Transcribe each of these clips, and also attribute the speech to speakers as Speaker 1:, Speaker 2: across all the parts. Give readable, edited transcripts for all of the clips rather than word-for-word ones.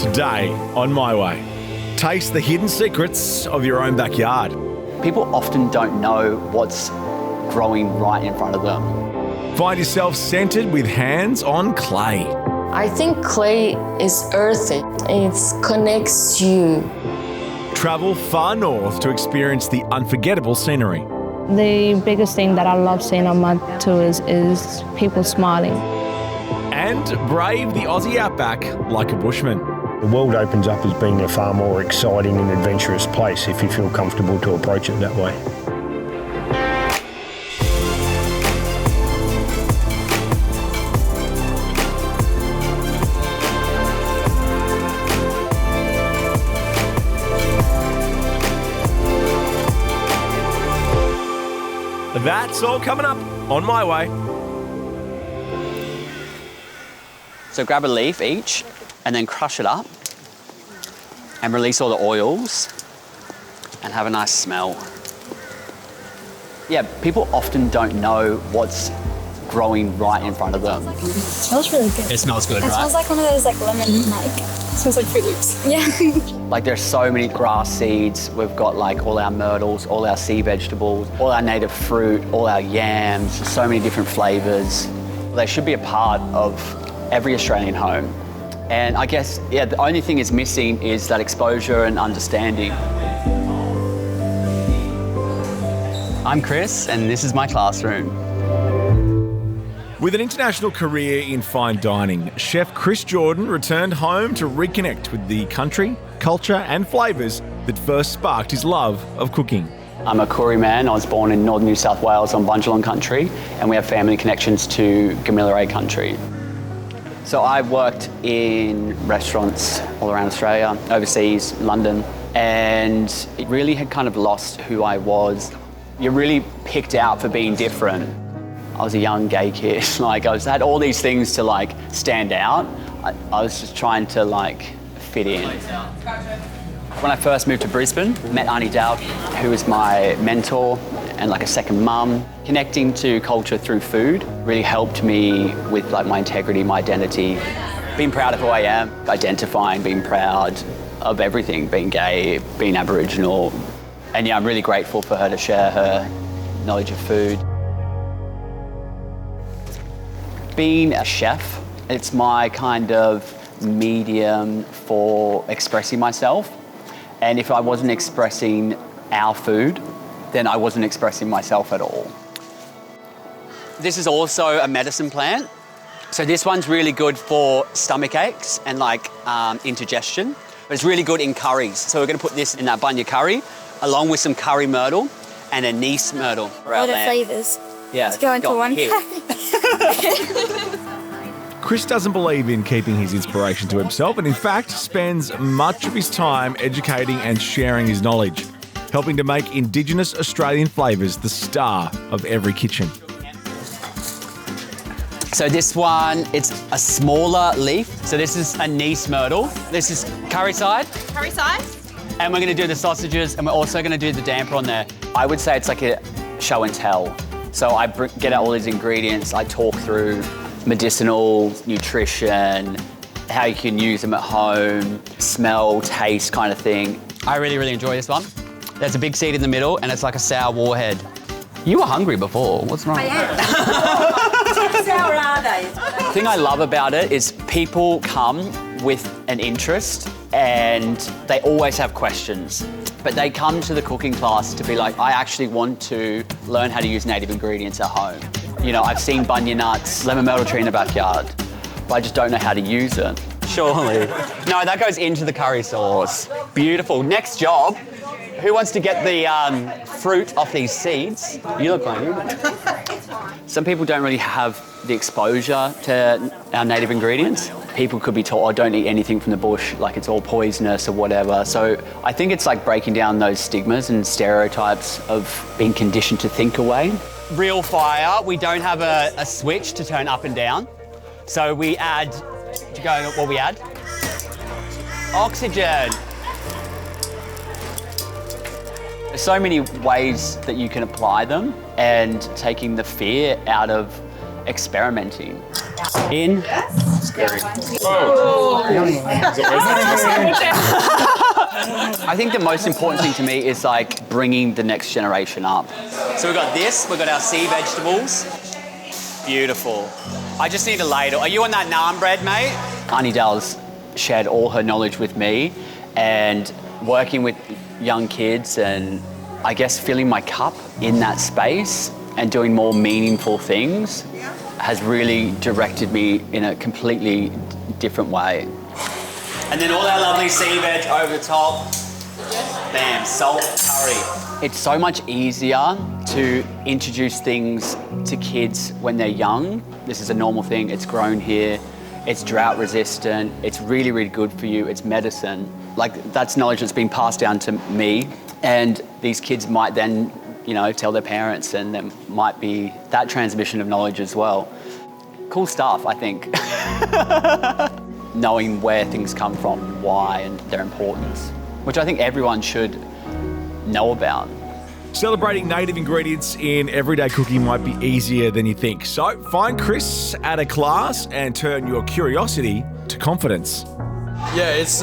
Speaker 1: Today, on My Way, taste the hidden secrets of your own backyard.
Speaker 2: People often don't know what's growing right in front of them.
Speaker 1: Find yourself centred with hands on clay.
Speaker 3: I think clay is earthy. It connects you.
Speaker 1: Travel far north to experience the unforgettable scenery.
Speaker 4: The biggest thing that I love seeing on my tours is people smiling.
Speaker 1: And brave the Aussie outback like a bushman.
Speaker 5: The world opens up as being a far more exciting and adventurous place if you feel comfortable to approach it that way.
Speaker 1: That's all coming up on My Way.
Speaker 2: So grab a leaf each and then crush it up and release all the oils and have a nice smell. Yeah, people often don't know what's growing right in front of them.
Speaker 6: It smells really good.
Speaker 2: It smells good,
Speaker 6: It
Speaker 2: right?
Speaker 6: smells like one of those lemon, it smells like Fruit Loops. Yeah.
Speaker 2: Like there's so many grass seeds. We've got like all our myrtles, all our sea vegetables, all our native fruit, all our yams, so many different flavours. They should be a part of every Australian home. And I guess, yeah, the only thing is missing is that exposure and understanding. I'm Chris, and this is my classroom.
Speaker 1: With an international career in fine dining, Chef Chris Jordan returned home to reconnect with the country, culture and flavours that first sparked his love of cooking.
Speaker 2: I'm a Koori man. I was born in northern New South Wales on Bundjalung country, and we have family connections to Gamilaroi country. So I worked in restaurants all around Australia, overseas, London, and it really had kind of lost who I was. You're really picked out for being different. I was a young gay kid. I had all these things to stand out. I was just trying to fit in. When I first moved to Brisbane, I met Auntie Dowd, who was my mentor and a second mum. Connecting to culture through food really helped me with my integrity, my identity. Being proud of who I am, identifying, being proud of everything, being gay, being Aboriginal. And yeah, I'm really grateful for her to share her knowledge of food. Being a chef, it's my kind of medium for expressing myself. And if I wasn't expressing our food, then I wasn't expressing myself at all. This is also a medicine plant. So this one's really good for stomach aches and indigestion, but it's really good in curries. So we're gonna put this in that bunya curry, along with some curry myrtle and anise myrtle.
Speaker 6: What are flavours?
Speaker 2: Yeah,
Speaker 6: Let's go into one.
Speaker 1: Chris doesn't believe in keeping his inspiration to himself and in fact spends much of his time educating and sharing his knowledge, helping to make Indigenous Australian flavours the star of every kitchen.
Speaker 2: So this one, it's a smaller leaf. So this is anise myrtle. This is curry side.
Speaker 7: Curry side.
Speaker 2: And we're gonna do the sausages and we're also gonna do the damper on there. I would say it's like a show and tell. So I get out all these ingredients, I talk through medicinal, nutrition, how you can use them at home, smell, taste kind of thing. I really, really enjoy this one. There's a big seed in the middle and it's like a sour warhead. You were hungry before, what's wrong?
Speaker 7: I am. How sour are they?
Speaker 2: The thing I love about it is people come with an interest and they always have questions. But they come to the cooking class to be like, I actually want to learn how to use native ingredients at home. You know, I've seen bunya nuts, lemon myrtle tree in the backyard, but I just don't know how to use it. Surely. No, that goes into the curry sauce. Beautiful. Next job. Who wants to get the fruit off these seeds? You look like you. Some people don't really have the exposure to our native ingredients. People could be told, oh, don't eat anything from the bush, like it's all poisonous or whatever. So I think it's like breaking down those stigmas and stereotypes of being conditioned to think away. Real fire, we don't have a switch to turn up and down. So we add, do you go what we add? Oxygen. There's so many ways that you can apply them and taking the fear out of experimenting. In.
Speaker 7: Yes.
Speaker 2: Scary.
Speaker 7: Oh.
Speaker 2: I think the most important thing to me is like bringing the next generation up. So we've got this, we've got our sea vegetables. Beautiful. I just need a ladle. Are you on that naan bread, mate? Auntie Dal's shared all her knowledge with me, and working with young kids and I guess filling my cup in that space and doing more meaningful things has really directed me in a completely different way. And then all our lovely sea veg over the top. Bam, salt curry. It's so much easier to introduce things to kids when they're young. This is a normal thing, it's grown here, it's drought resistant, it's really, really good for you, it's medicine. Like, that's knowledge that's been passed down to me, and these kids might then, you know, tell their parents, and there might be that transmission of knowledge as well. Cool stuff, I think. Knowing where things come from, why, and their importance, which I think everyone should know about.
Speaker 1: Celebrating native ingredients in everyday cooking might be easier than you think. So find Chris at a class and turn your curiosity to confidence.
Speaker 8: Yeah, it's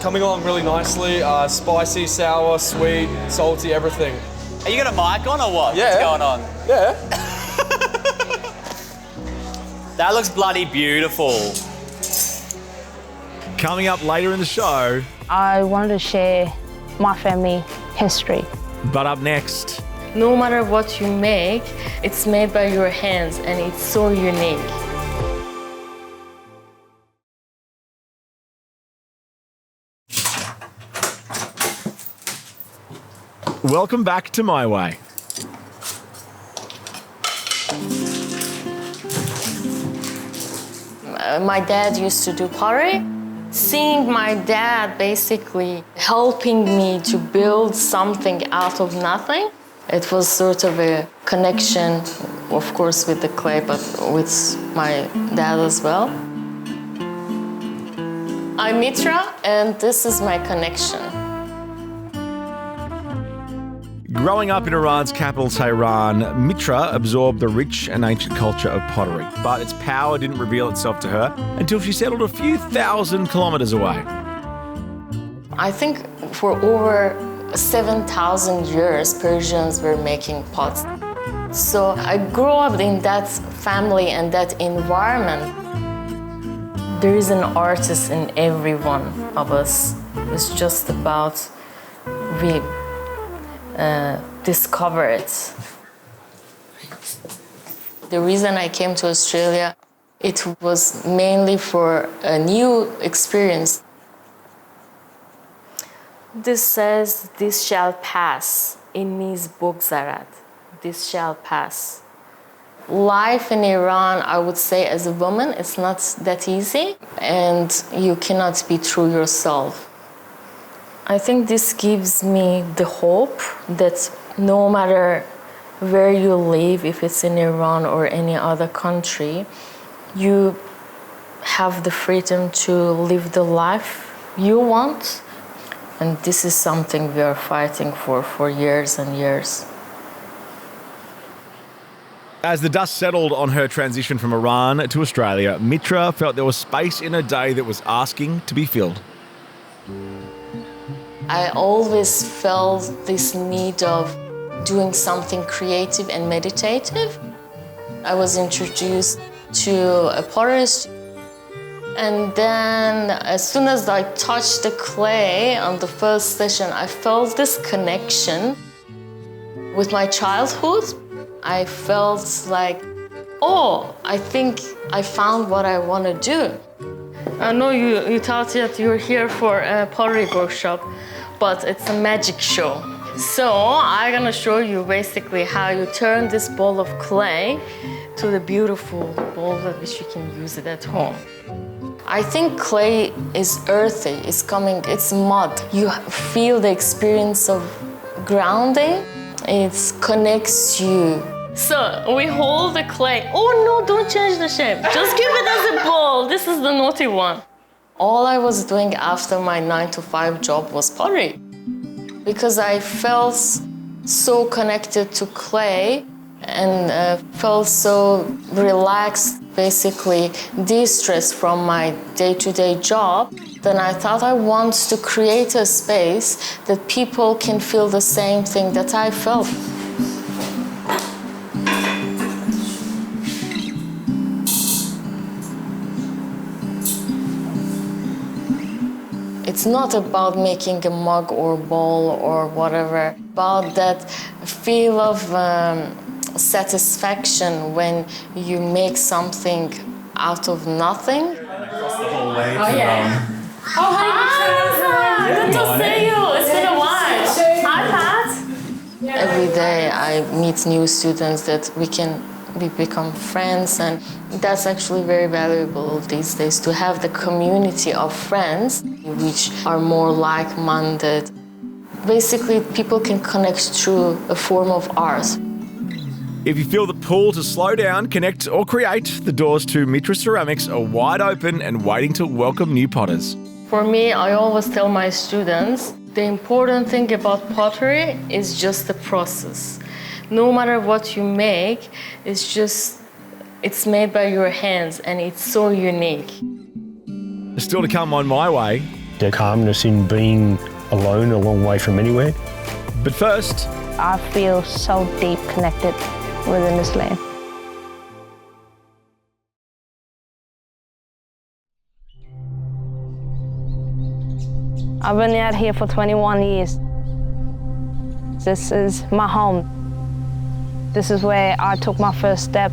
Speaker 8: coming along really nicely. Spicy, sour, sweet, salty, everything.
Speaker 2: Are you got a mic on or what?
Speaker 8: Yeah.
Speaker 2: What's going on?
Speaker 8: Yeah.
Speaker 2: That looks bloody beautiful.
Speaker 1: Coming up later in the show.
Speaker 4: I wanted to share my family history.
Speaker 1: But up next.
Speaker 3: No matter what you make, it's made by your hands and it's so unique.
Speaker 1: Welcome back to My Way.
Speaker 3: My dad used to do pottery. Seeing my dad basically helping me to build something out of nothing, it was sort of a connection, of course, with the clay, but with my dad as well. I'm Mitra, and this is my connection.
Speaker 1: Growing up in Iran's capital, Tehran, Mitra absorbed the rich and ancient culture of pottery, but its power didn't reveal itself to her until she settled a few thousand kilometres away.
Speaker 3: I think for over 7,000 years, Persians were making pots. So I grew up in that family and that environment. There is an artist in every one of us. It's just about we discover it. The reason I came to Australia, it was mainly for a new experience. This says, "This shall pass." It means bogzarad. This shall pass. Life in Iran, I would say, as a woman, it's not that easy, and you cannot be true yourself. I think this gives me the hope that no matter where you live, if it's in Iran or any other country, you have the freedom to live the life you want. And this is something we are fighting for years and years.
Speaker 1: As the dust settled on her transition from Iran to Australia, Mitra felt there was space in her day that was asking to be filled.
Speaker 3: I always felt this need of doing something creative and meditative. I was introduced to a potterist, and then as soon as I touched the clay on the first session, I felt this connection with my childhood. I felt like, oh, I think I found what I want to do. I know you thought that you're here for a pottery workshop, but it's a magic show. So I'm gonna show you basically how you turn this ball of clay to the beautiful bowl that which you can use it at home. I think clay is earthy, it's mud. You feel the experience of grounding, it connects you. So we hold the clay. Oh no, don't change the shape. Just give it as a ball. This is the naughty one. All I was doing after my 9-to-5 job was pottery, because I felt so connected to clay and felt so relaxed, basically de-stressed from my day-to-day job. Then I thought I want to create a space that people can feel the same thing that I felt. It's not about making a mug or bowl or whatever, about that feel of satisfaction when you make something out of nothing.
Speaker 6: Oh, yeah. Oh, hi! Good to see you. It's been a while. Hi, Pat.
Speaker 3: Every day I meet new students that we become friends, and that's actually very valuable these days, to have the community of friends which are more like-minded. Basically, people can connect through a form of art.
Speaker 1: If you feel the pull to slow down, connect or create, the doors to Mitra Ceramics are wide open and waiting to welcome new potters.
Speaker 3: For me, I always tell my students, the important thing about pottery is just the process. No matter what you make, it's made by your hands and it's so unique.
Speaker 1: Still to come on my way.
Speaker 5: The calmness in being alone a long way from anywhere.
Speaker 1: But first,
Speaker 4: I feel so deep connected within this land. I've been out here for 21 years. This is my home. This is where I took my first step.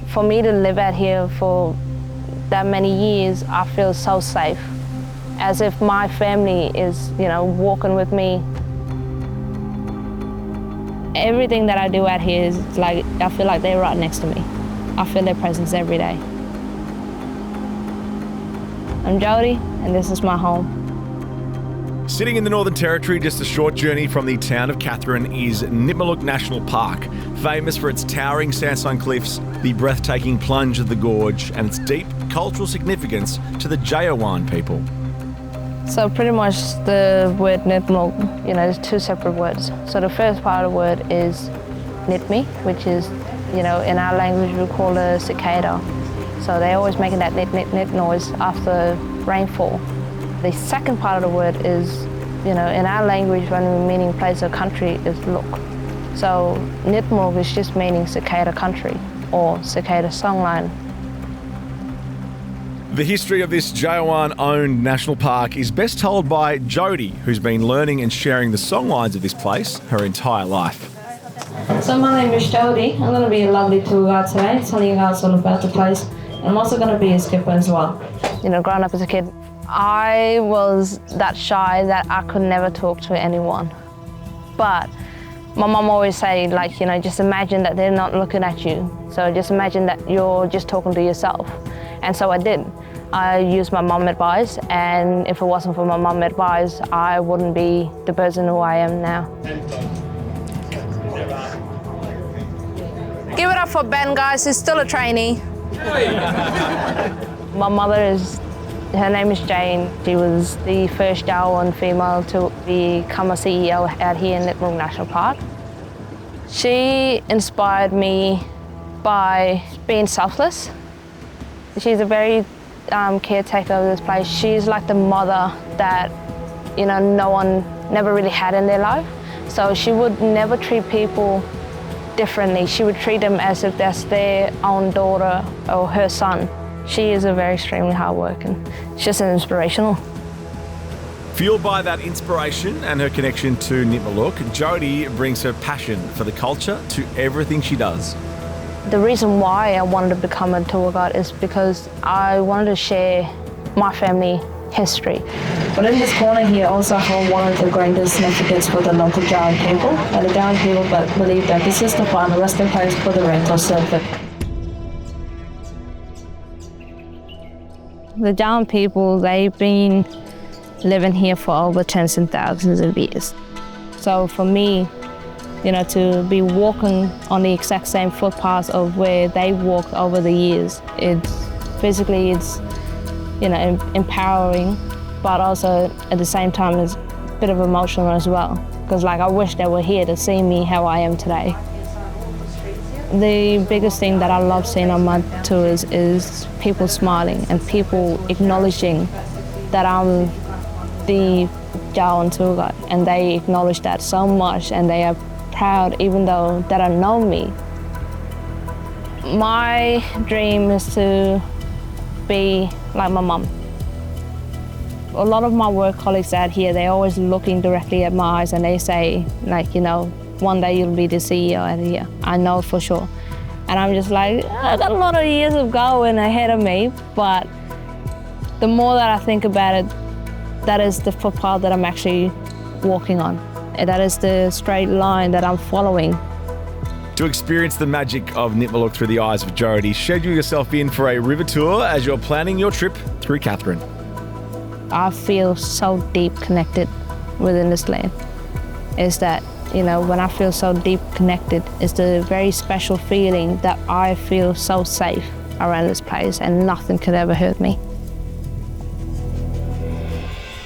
Speaker 4: For me to live out here for that many years, I feel so safe. As if my family is, walking with me. Everything that I do out here is like, I feel like they're right next to me. I feel their presence every day. I'm Jodi, and this is my home.
Speaker 1: Sitting in the Northern Territory, just a short journey from the town of Katherine, is Nitmiluk National Park, famous for its towering sandstone cliffs, the breathtaking plunge of the gorge, and its deep cultural significance to the Jawoyn people.
Speaker 4: So pretty much the word Nitmiluk, there's two separate words. So the first part of the word is Nitmi, which is, in our language we call a cicada. So they're always making that nit noise after rainfall. The second part of the word is, in our language when we're meaning place or country is look. So Nitmiluk is just meaning cicada country or cicada songline.
Speaker 1: The history of this Jawoyn-owned national park is best told by Jodi, who's been learning and sharing the songlines of this place her entire life.
Speaker 4: So my name is Jodi. I'm going to be a lovely tour guide today, telling you guys all about the place. And I'm also going to be a skipper as well. Growing up as a kid, I was that shy that I could never talk to anyone. But my mum always say, just imagine that they're not looking at you. So just imagine that you're just talking to yourself. And so I did. I used my mum advice, and if it wasn't for my mum advice, I wouldn't be the person who I am now. Give it up for Ben, guys. He's still a trainee. My mother her name is Jane. She was the first Jawoyn female to become a CEO out here in Nitmiluk National Park. She inspired me by being selfless. She's a very caretaker of this place. She's like the mother that, no one never really had in their life. So she would never treat people differently. She would treat them as if that's their own daughter or her son. She is a very extremely hardworking. She's just inspirational.
Speaker 1: Fueled by that inspiration and her connection to Nitmiluk, Jodi brings her passion for the culture to everything she does.
Speaker 4: The reason why I wanted to become a tour guide is because I wanted to share my family history.
Speaker 9: But in this corner here also hold one of the greatest significance for the local Jawoyn people. And the Jawoyn people believe that this is the final resting place for the rental servant.
Speaker 4: The Jawoyn people, they've been living here for over tens and thousands of years. So for me, to be walking on the exact same footpaths of where they walked over the years, it's empowering, but also at the same time it's a bit of emotional as well. because like I wish they were here to see me how I am today. The biggest thing that I love seeing on my tours is people smiling and people acknowledging that I'm the Jawoyn tour guide, and they acknowledge that so much and they are proud even though they don't know me. My dream is to be like my mum. A lot of my work colleagues out here, they're always looking directly at my eyes and they say, like, you know, one day you'll be the CEO out here. I know for sure. And I'm just like, I got a lot of years of going ahead of me, but the more that I think about it, that is the footpath that I'm actually walking on. And that is the straight line that I'm following.
Speaker 1: To experience the magic of Nitmiluk through the eyes of Jodi, schedule yourself in for a river tour as you're planning your trip through Katherine.
Speaker 4: I feel so deep connected within this land. Is that, you know, when I feel so deep connected, it's the very special feeling that I feel so safe around this place and nothing could ever hurt me.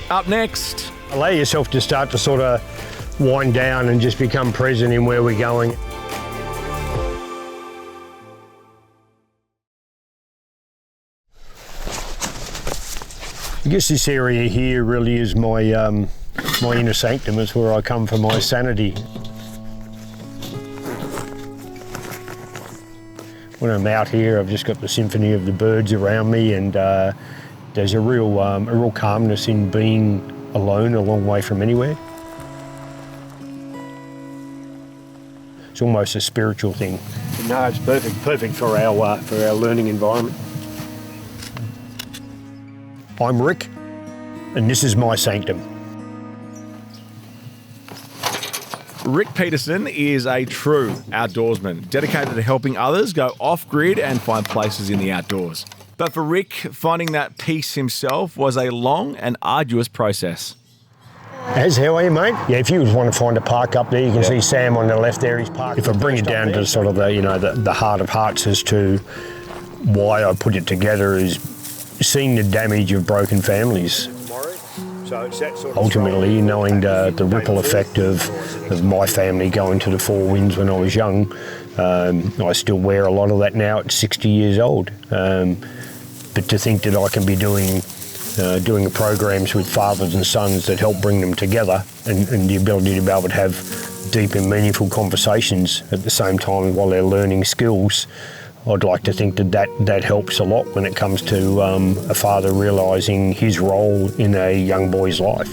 Speaker 1: Up next.
Speaker 5: Allow yourself to start to sort of wind down and just become present in where we're going. I guess this area here really is my inner sanctum. It's where I come for my sanity. When I'm out here, I've just got the symphony of the birds around me, and there's a real calmness in being alone, a long way from anywhere. It's almost a spiritual thing. No, it's perfect for our learning environment. I'm Rick, and this is my sanctum.
Speaker 1: Rick Petersen is a true outdoorsman, dedicated to helping others go off-grid and find places in the outdoors. But for Rick, finding that peace himself was a long and arduous process.
Speaker 5: How are you, mate? Yeah, if you want to find a park up there, you can see Sam on the left there, he's parked. If I bring it down to sort of the heart of hearts as to why I put it together is seeing the damage of broken families. Ultimately, knowing the ripple effect of my family going to the four winds when I was young, I still wear a lot of that now at 60 years old. But to think that I can be doing programs with fathers and sons that help bring them together, and the ability to be able to have deep and meaningful conversations at the same time while they're learning skills, I'd like to think that helps a lot when it comes to a father realising his role in a young boy's life.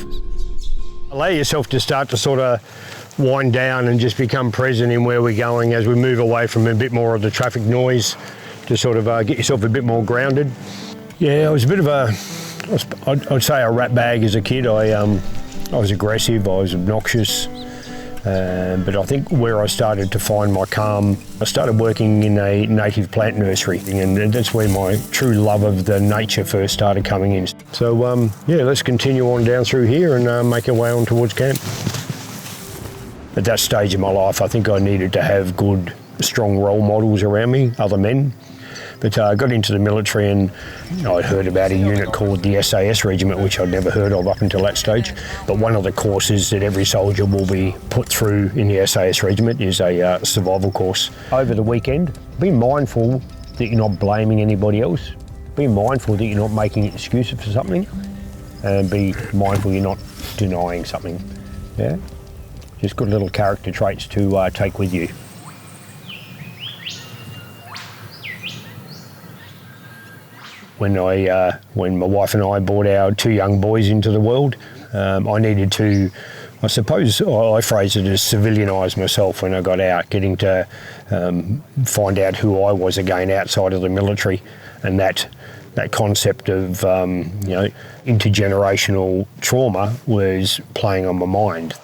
Speaker 5: Allow yourself to start to sort of wind down and just become present in where we're going as we move away from a bit more of the traffic noise to sort of get yourself a bit more grounded. Yeah, I was a bit of I'd say a rat bag as a kid. I was aggressive, I was obnoxious. But I think where I started to find my calm, I started working in a native plant nursery, and that's where my true love of the nature first started coming in. So yeah, let's continue on down through here and make our way on towards camp. At that stage of my life, I think I needed to have good, strong role models around me, other men. But I got into the military and I'd heard about a unit called the SAS Regiment, which I'd never heard of up until that stage. But one of the courses that every soldier will be put through in the SAS Regiment is a survival course. Over the weekend, be mindful that you're not blaming anybody else. Be mindful that you're not making excuses for something. And be mindful you're not denying something. Yeah? Just good little character traits to take with you. When my wife and I brought our two young boys into the world, I needed to, I suppose I phrase it as civilianise myself when I got out, getting to find out who I was again outside of the military, and that concept of intergenerational trauma was playing on my mind.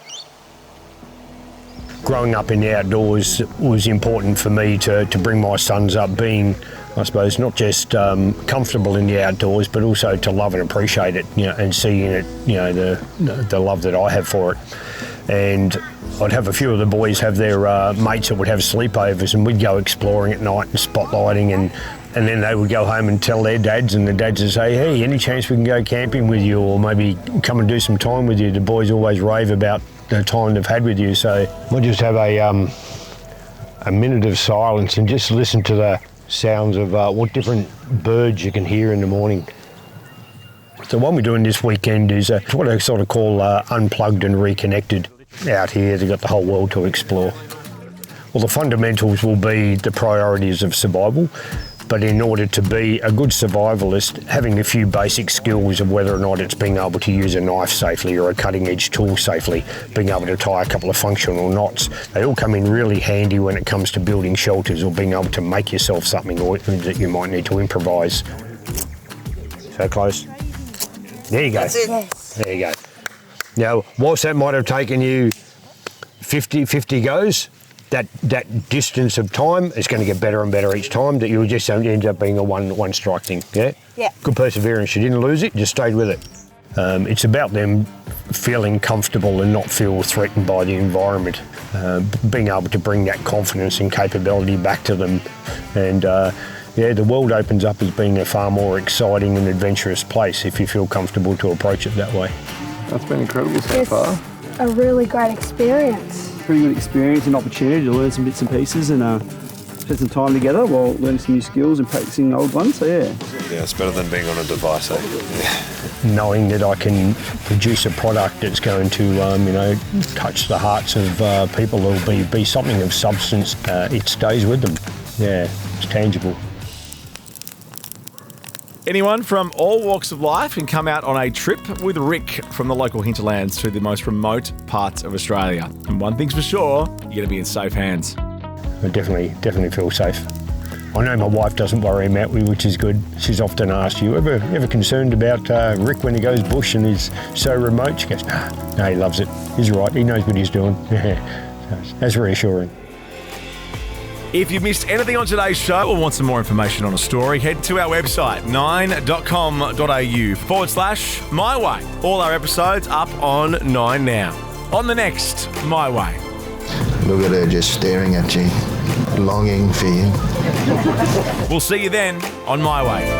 Speaker 5: Growing up in the outdoors was important for me to bring my sons up being, I suppose, not just comfortable in the outdoors, but also to love and appreciate it, and see in it, the love that I have for it. And I'd have a few of the boys have their mates that would have sleepovers, and we'd go exploring at night and spotlighting, and then they would go home and tell their dads, and the dads would say, hey, any chance we can go camping with you, or maybe come and do some time with you? The boys always rave about the time they've had with you. So we'll just have a minute of silence and just listen to the sounds of what different birds you can hear in the morning. So what we're doing this weekend is what I sort of call unplugged and reconnected. Out here, they've got the whole world to explore. Well, the fundamentals will be the priorities of survival, but in order to be a good survivalist, having a few basic skills of whether or not it's being able to use a knife safely or a cutting edge tool safely, being able to tie a couple of functional knots, they all come in really handy when it comes to building shelters or being able to make yourself something or that you might need to improvise. So close. There you go.
Speaker 7: That's it. Yes.
Speaker 5: There you go. Now, whilst that might have taken you 50 goes, that distance of time is going to get better and better each time, that you'll just end up being a one strike thing, yeah?
Speaker 7: Yeah.
Speaker 5: Good perseverance. You didn't lose it, you just stayed with it. It's about them feeling comfortable and not feel threatened by the environment, being able to bring that confidence and capability back to them. And the world opens up as being a far more exciting and adventurous place if you feel comfortable to approach it that way.
Speaker 10: That's been incredible so far.
Speaker 11: A really great experience.
Speaker 10: Pretty good experience and opportunity to learn some bits and pieces and spend some time together while learning some new skills and practicing old ones, so yeah.
Speaker 12: Yeah, it's better than being on a device, eh?
Speaker 5: Knowing that I can produce a product that's going to, touch the hearts of people, it'll be something of substance, it stays with them. Yeah, it's tangible.
Speaker 1: Anyone from all walks of life can come out on a trip with Rick from the local hinterlands to the most remote parts of Australia. And one thing's for sure, you're going to be in safe hands.
Speaker 5: I definitely feel safe. I know my wife doesn't worry about me, which is good. She's often asked, you ever concerned about Rick when he goes bush and he's so remote? She goes, no, he loves it. He's right, he knows what he's doing. That's reassuring.
Speaker 1: If you missed anything on today's show or want some more information on a story, head to our website, 9.com.au/myway. All our episodes up on 9 now. On the next My Way.
Speaker 13: Look at her just staring at you, longing for you.
Speaker 1: We'll see you then on My Way.